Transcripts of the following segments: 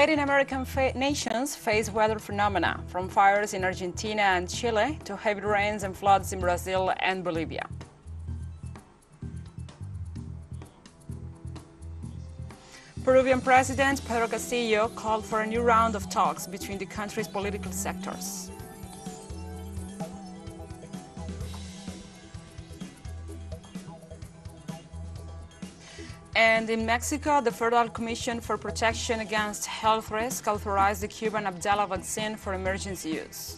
Latin American nations face weather phenomena, from fires in Argentina and Chile to heavy rains and floods in Brazil and Bolivia. Peruvian President Pedro Castillo called for a new round of talks between the country's political sectors. And in Mexico, the Federal Commission for Protection Against Health Risk authorized the Cuban Abdala vaccine for emergency use.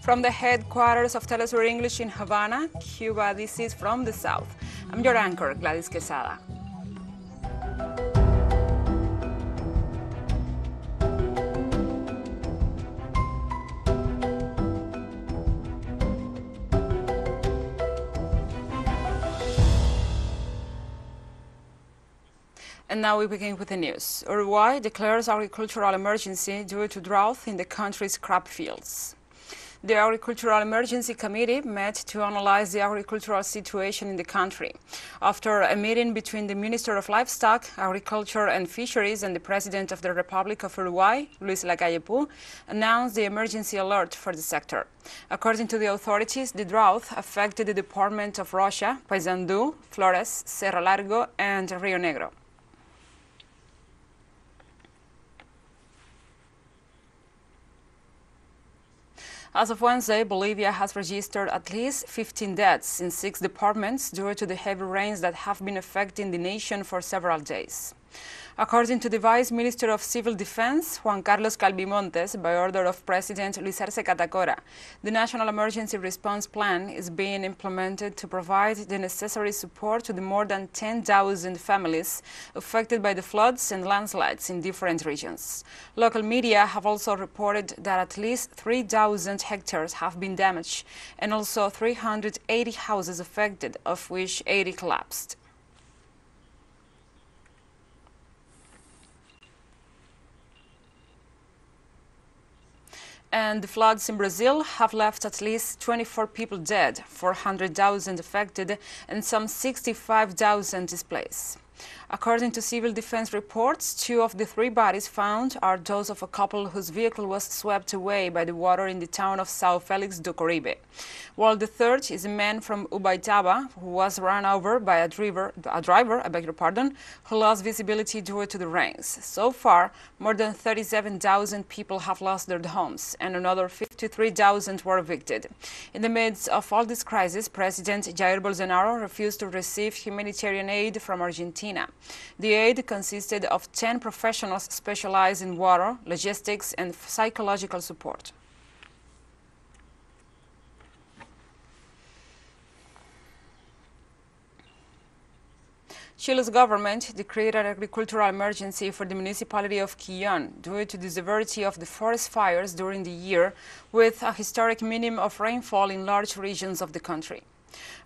From the headquarters of TeleSUR English in Havana, Cuba, this is From the South. I'm your anchor, Gladys Quesada. And now we begin with the news. Uruguay declares agricultural emergency due to drought in the country's crop fields. The Agricultural Emergency Committee met to analyze the agricultural situation in the country. After a meeting between the Minister of Livestock, Agriculture and Fisheries and the President of the Republic of Uruguay, Luis Lacalle Pou, announced the emergency alert for the sector. According to the authorities, the drought affected the department of Rocha, Paysandú, Flores, Cerro Largo, and Rio Negro. As of Wednesday, Bolivia has registered at least 15 deaths in 6 departments due to the heavy rains that have been affecting the nation for several days. According to the Vice Minister of Civil Defense, Juan Carlos Calvimontes, by order of President Luis Arce Catacora, the National Emergency Response Plan is being implemented to provide the necessary support to the more than 10,000 families affected by the floods and landslides in different regions. Local media have also reported that at least 3,000 hectares have been damaged and also 380 houses affected, of which 80 collapsed. And the floods in Brazil have left at least 24 people dead, 400,000 affected, and some 65,000 displaced. According to civil defense reports, 2 of the 3 bodies found are those of a couple whose vehicle was swept away by the water in the town of São Félix do Coribe, while the 3rd is a man from Ubaitaba who was run over by a driver, who lost visibility due to the rains. So far, more than 37,000 people have lost their homes and another 53,000 were evicted. In the midst of all this crisis, President Jair Bolsonaro refused to receive humanitarian aid from Argentina. The aid consisted of 10 professionals specialized in water, logistics, and psychological support. Chile's government declared an agricultural emergency for the municipality of Quillón due to the severity of the forest fires during the year, with a historic minimum of rainfall in large regions of the country.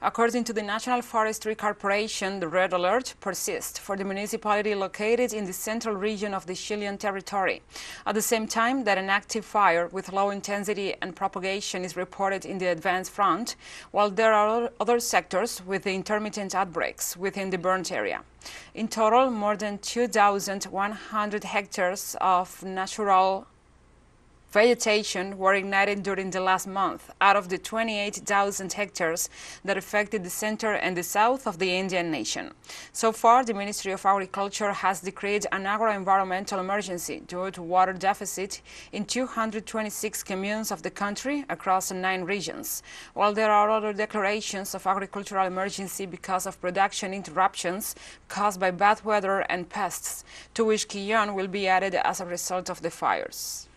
According to the National Forestry Corporation, the red alert persists for the municipality located in the central region of the Chilean territory, at the same time that an active fire with low intensity and propagation is reported in the advanced front, while there are other sectors with the intermittent outbreaks within the burnt area. In total, more than 2,100 hectares of natural vegetation were ignited during the last month, out of the 28,000 hectares that affected the center and the south of the Indian nation. So far, the Ministry of Agriculture has decreed an agro-environmental emergency due to water deficit in 226 communes of the country across 9 regions, while there are other declarations of agricultural emergency because of production interruptions caused by bad weather and pests, to which Quillón will be added as a result of the fires.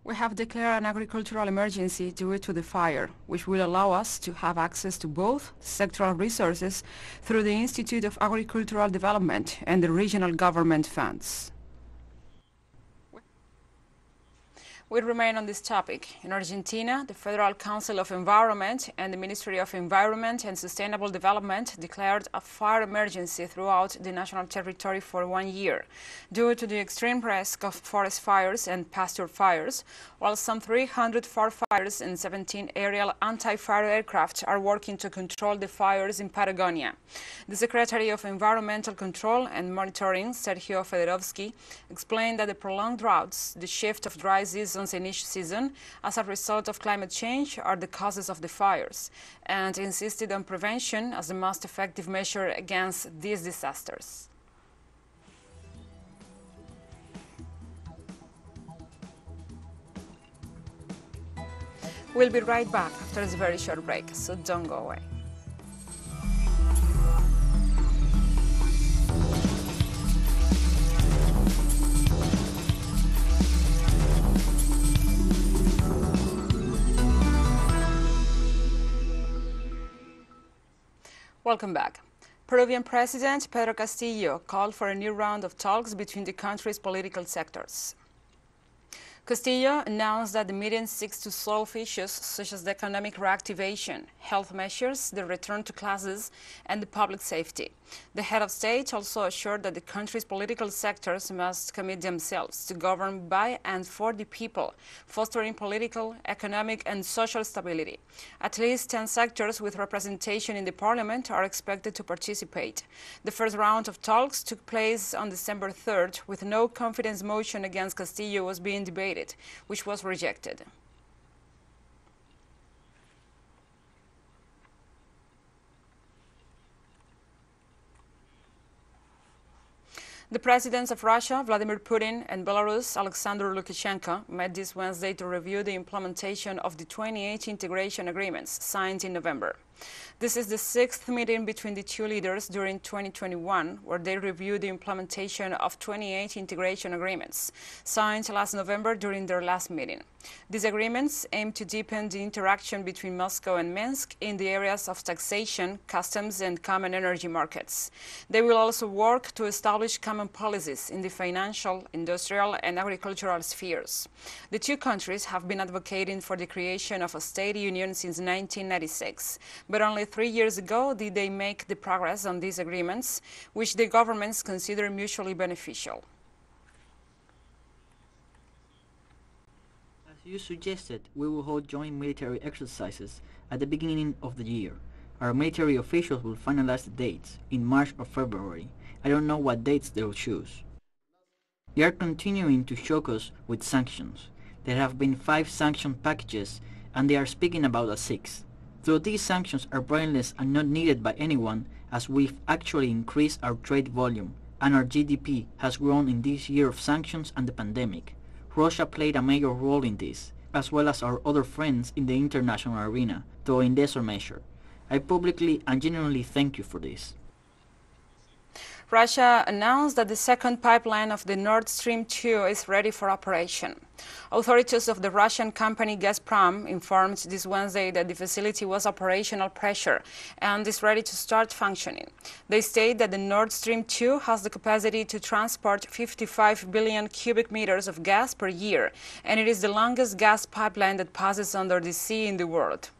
We have declared an agricultural emergency due to the fire, which will allow us to have access to both sectoral resources through the Institute of Agricultural Development and the regional government funds. We remain on this topic. In Argentina, the Federal Council of Environment and the Ministry of Environment and Sustainable Development declared a fire emergency throughout the national territory for 1 year due to the extreme risk of forest fires and pasture fires, while some 300 forest fires and 17 aerial anti-fire aircraft are working to control the fires in Patagonia. The Secretary of Environmental Control and Monitoring, Sergio Fedorovsky, explained that the prolonged droughts, the shift of dry seasons in each season as a result of climate change are the causes of the fires, and insisted on prevention as the most effective measure against these disasters. We'll be right back after this very short break, so don't go away. Welcome back. Peruvian President Pedro Castillo called for a new round of talks between the country's political sectors. Castillo announced that the meeting seeks to solve issues such as the economic reactivation, health measures, the return to classes, and the public safety. The head of state also assured that the country's political sectors must commit themselves to govern by and for the people, fostering political, economic, and social stability. At least 10 sectors with representation in the parliament are expected to participate. The first round of talks took place on December 3rd, with no confidence motion against Castillo was being debated, which was rejected. The presidents of Russia, Vladimir Putin, and Belarus, Alexander Lukashenko, met this Wednesday to review the implementation of the 28 integration agreements signed in November. This is the sixth meeting between the two leaders during 2021, where they reviewed the implementation of 28 integration agreements signed last November during their last meeting. These agreements aim to deepen the interaction between Moscow and Minsk in the areas of taxation, customs, and common energy markets. They will also work to establish common policies in the financial, industrial, and agricultural spheres. The two countries have been advocating for the creation of a state union since 1996, but only 3 years ago did they make the progress on these agreements, which the governments consider mutually beneficial. As you suggested, we will hold joint military exercises at the beginning of the year. Our military officials will finalize the dates in March or February. I don't know what dates they'll choose. They are continuing to shock us with sanctions. There have been 5 sanction packages, and they are speaking about a 6th. Though these sanctions are brainless and not needed by anyone, as we've actually increased our trade volume, and our GDP has grown in this year of sanctions and the pandemic. Russia played a major role in this, as well as our other friends in the international arena, though in lesser measure. I publicly and genuinely thank you for this. Russia announced that the second pipeline of the Nord Stream 2 is ready for operation. Authorities of the Russian company Gazprom informed this Wednesday that the facility was operational pressure and is ready to start functioning. They state that the Nord Stream 2 has the capacity to transport 55 billion cubic meters of gas per year, and it is the longest gas pipeline that passes under the sea in the world.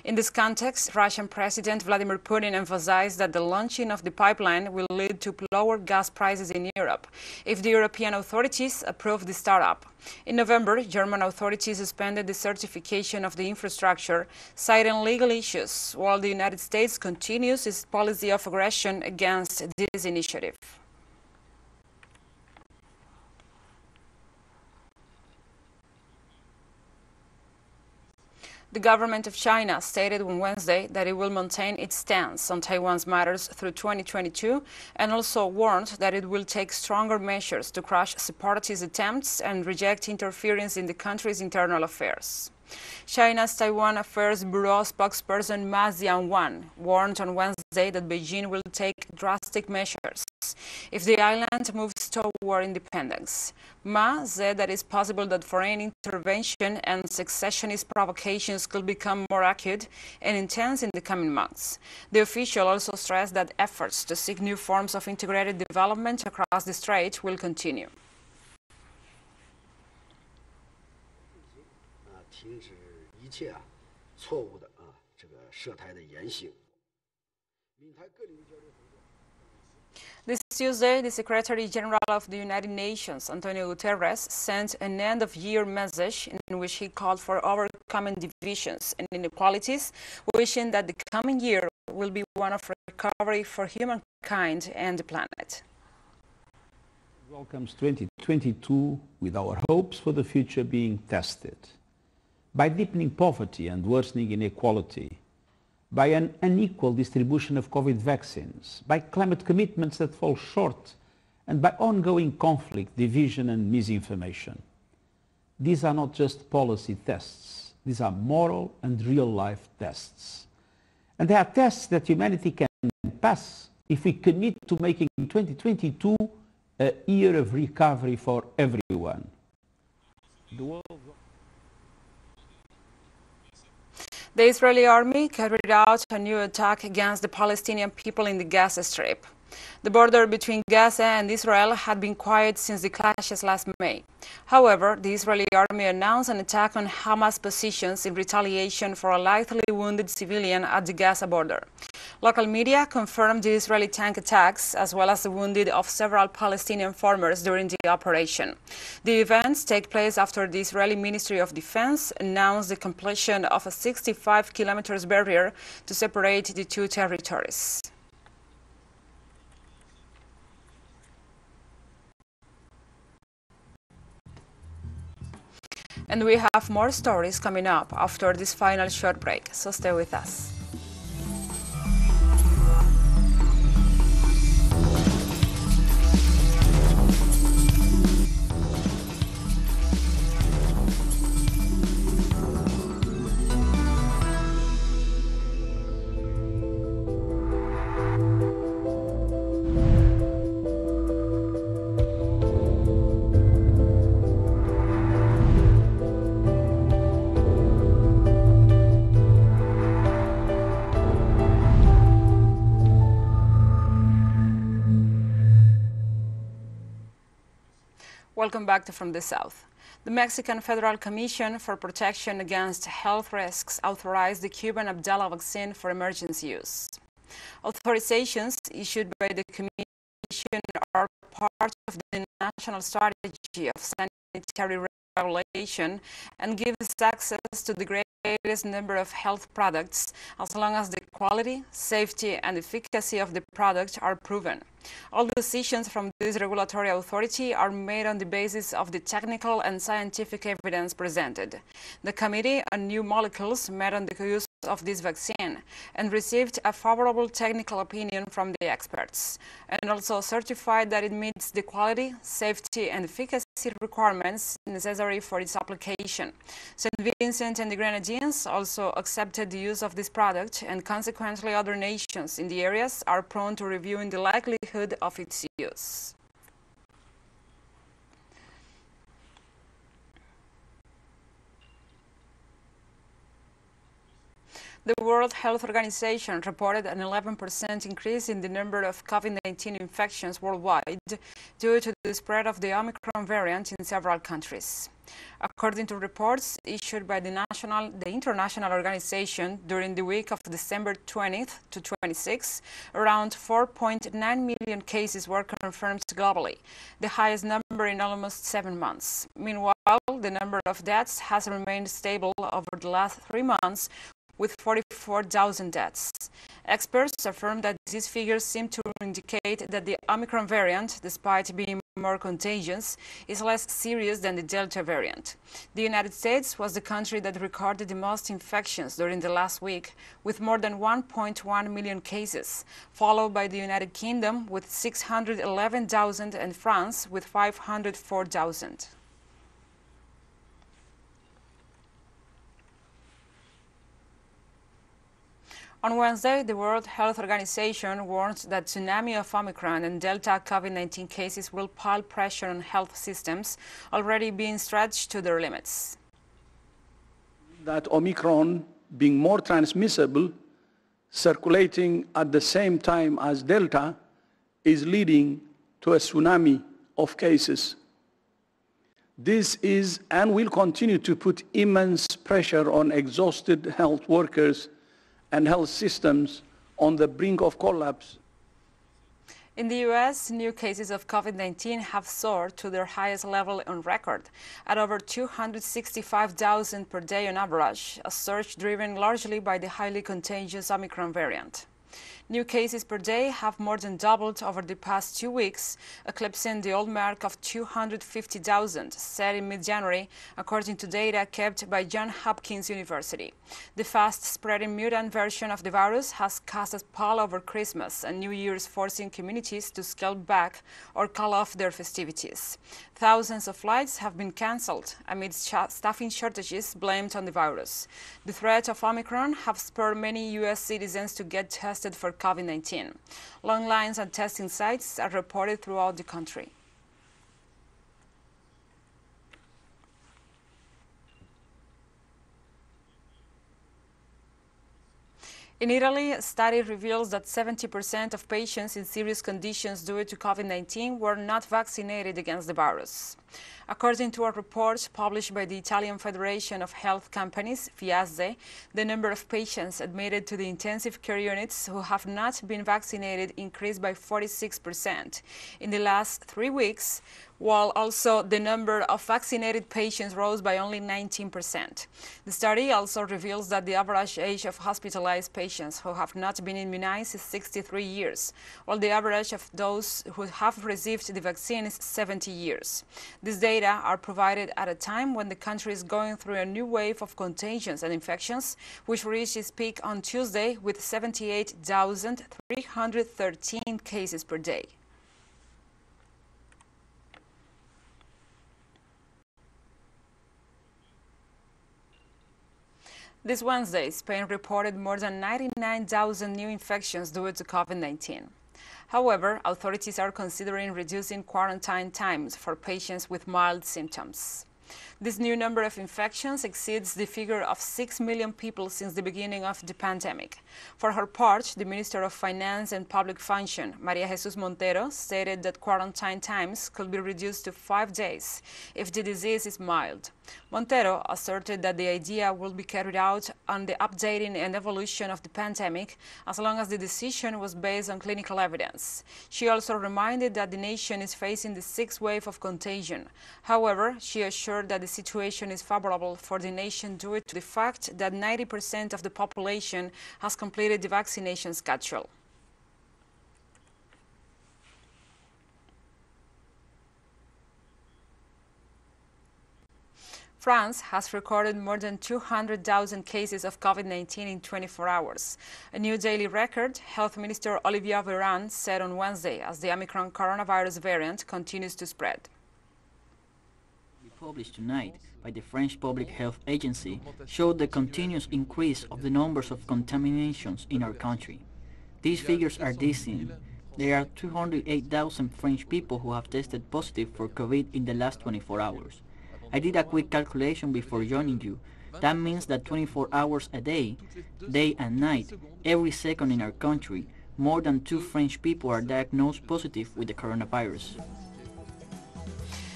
In this context, Russian President Vladimir Putin emphasized that the launching of the pipeline will lead to lower gas prices in Europe if the European authorities approve the startup. In November, German authorities suspended the certification of the infrastructure, citing legal issues, while the United States continues its policy of aggression against this initiative. The government of China stated on Wednesday that it will maintain its stance on Taiwan's matters through 2022 and also warned that it will take stronger measures to crush separatist attempts and reject interference in the country's internal affairs. China's Taiwan Affairs Bureau spokesperson Ma Jianwan warned on Wednesday that Beijing will take drastic measures if the island moves toward independence. Ma said that it's possible that foreign intervention and secessionist provocations could become more acute and intense in the coming months. The official also stressed that efforts to seek new forms of integrated development across the strait will continue. This Tuesday, the Secretary General of the United Nations, Antonio Guterres, sent an end-of-year message in which he called for overcoming divisions and inequalities, wishing that the coming year will be one of recovery for humankind and the planet. Welcomes 2022 with our hopes for the future being tested. By deepening poverty and worsening inequality, by an unequal distribution of COVID vaccines, by climate commitments that fall short, and by ongoing conflict, division and misinformation. These are not just policy tests. These are moral and real-life tests. And they are tests that humanity can pass if we commit to making 2022 a year of recovery for everyone. The Israeli army carried out a new attack against the Palestinian people in the Gaza Strip. The border between Gaza and Israel had been quiet since the clashes last May. However, the Israeli army announced an attack on Hamas positions in retaliation for a lightly wounded civilian at the Gaza border. Local media confirmed the Israeli tank attacks, as well as the wounding of several Palestinian farmers during the operation. The events take place after the Israeli Ministry of Defense announced the completion of a 65-kilometer barrier to separate the two territories. And we have more stories coming up after this final short break, so stay with us. Welcome back to From the South. The Mexican Federal Commission for Protection Against Health Risks authorized the Cuban Abdala vaccine for emergency use. Authorizations issued by the Commission are part of the national strategy of sanitary regulation and gives access to the greatest number of health products as long as the quality, safety and efficacy of the product are proven. All decisions from this regulatory authority are made on the basis of the technical and scientific evidence presented. The Committee on New Molecules met on the use of this vaccine and received a favorable technical opinion from the experts, and also certified that it meets the quality, safety and efficacy requirements necessary for its application. St. Vincent and the Grenadines also accepted the use of this product, and consequently other nations in the areas are prone to reviewing the likelihood of its use. The World Health Organization reported an 11% increase in the number of COVID-19 infections worldwide due to the spread of the Omicron variant in several countries. According to reports issued by the International Organization during the week of December 20th to 26th, around 4.9 million cases were confirmed globally, the highest number in almost 7 months. Meanwhile, the number of deaths has remained stable over the last 3 months, with 44,000 deaths. Experts affirm that these figures seem to indicate that the Omicron variant, despite being more contagious, is less serious than the Delta variant. The United States was the country that recorded the most infections during the last week, with more than 1.1 million cases, followed by the United Kingdom with 611,000 and France with 504,000. On Wednesday, the World Health Organization warned that tsunami of Omicron and Delta COVID-19 cases will pile pressure on health systems already being stretched to their limits. That Omicron, being more transmissible, circulating at the same time as Delta, is leading to a tsunami of cases. This is and will continue to put immense pressure on exhausted health workers and health systems on the brink of collapse. In the U.S., new cases of COVID-19 have soared to their highest level on record, at over 265,000 per day on average, a surge driven largely by the highly contagious Omicron variant. New cases per day have more than doubled over the past 2 weeks, eclipsing the old mark of 250,000 set in mid-January, according to data kept by Johns Hopkins University. The fast-spreading mutant version of the virus has cast a pall over Christmas and New Year's, forcing communities to scale back or call off their festivities. Thousands of flights have been cancelled amidst staffing shortages blamed on the virus. The threat of Omicron have spurred many U.S. citizens to get tested for COVID-19. Long lines at testing sites are reported throughout the country. In Italy, a study reveals that 70% of patients in serious conditions due to COVID-19 were not vaccinated against the virus. According to a report published by the Italian Federation of Health Companies, FTS, the number of patients admitted to the intensive care units who have not been vaccinated increased by 46% in the last 3 weeks, while also the number of vaccinated patients rose by only 19%. The study also reveals that the average age of hospitalized patients who have not been immunized is 63 years, while the average of those who have received the vaccine is 70 years. These data are provided at a time when the country is going through a new wave of contagions and infections, which reached its peak on Tuesday with 78,313 cases per day. This Wednesday, Spain reported more than 99,000 new infections due to COVID-19. However, authorities are considering reducing quarantine times for patients with mild symptoms. This new number of infections exceeds the figure of 6 million people since the beginning of the pandemic. For her part, the Minister of Finance and Public Function, María Jesús Montero, stated that quarantine times could be reduced to 5 days if the disease is mild. Montero asserted that the idea will be carried out on the updating and evolution of the pandemic as long as the decision was based on clinical evidence. She also reminded that the nation is facing the 6th wave of contagion. However, she assured that the situation is favorable for the nation due to the fact that 90% of the population has completed the vaccination schedule. France has recorded more than 200,000 cases of COVID-19 in 24 hours. A new daily record, Health Minister Olivier Véran said on Wednesday as the Omicron coronavirus variant continues to spread. Published tonight by the French Public Health Agency showed the continuous increase of the numbers of contaminations in our country. These figures are dizzying. There are 208,000 French people who have tested positive for COVID in the last 24 hours. I did a quick calculation before joining you. That means that 24 hours a day, day and night, every second in our country, more than 2 French people are diagnosed positive with the coronavirus.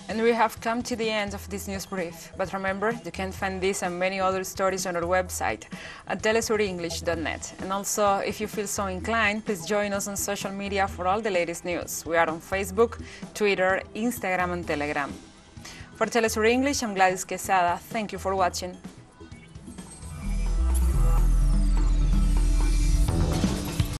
And we have come to the end of this news brief. But remember, you can find this and many other stories on our website at telesurenglish.net. And also, if you feel so inclined, please join us on social media for all the latest news. We are on Facebook, Twitter, Instagram, and Telegram. For Telesur English, I'm Gladys Quesada. Thank you for watching.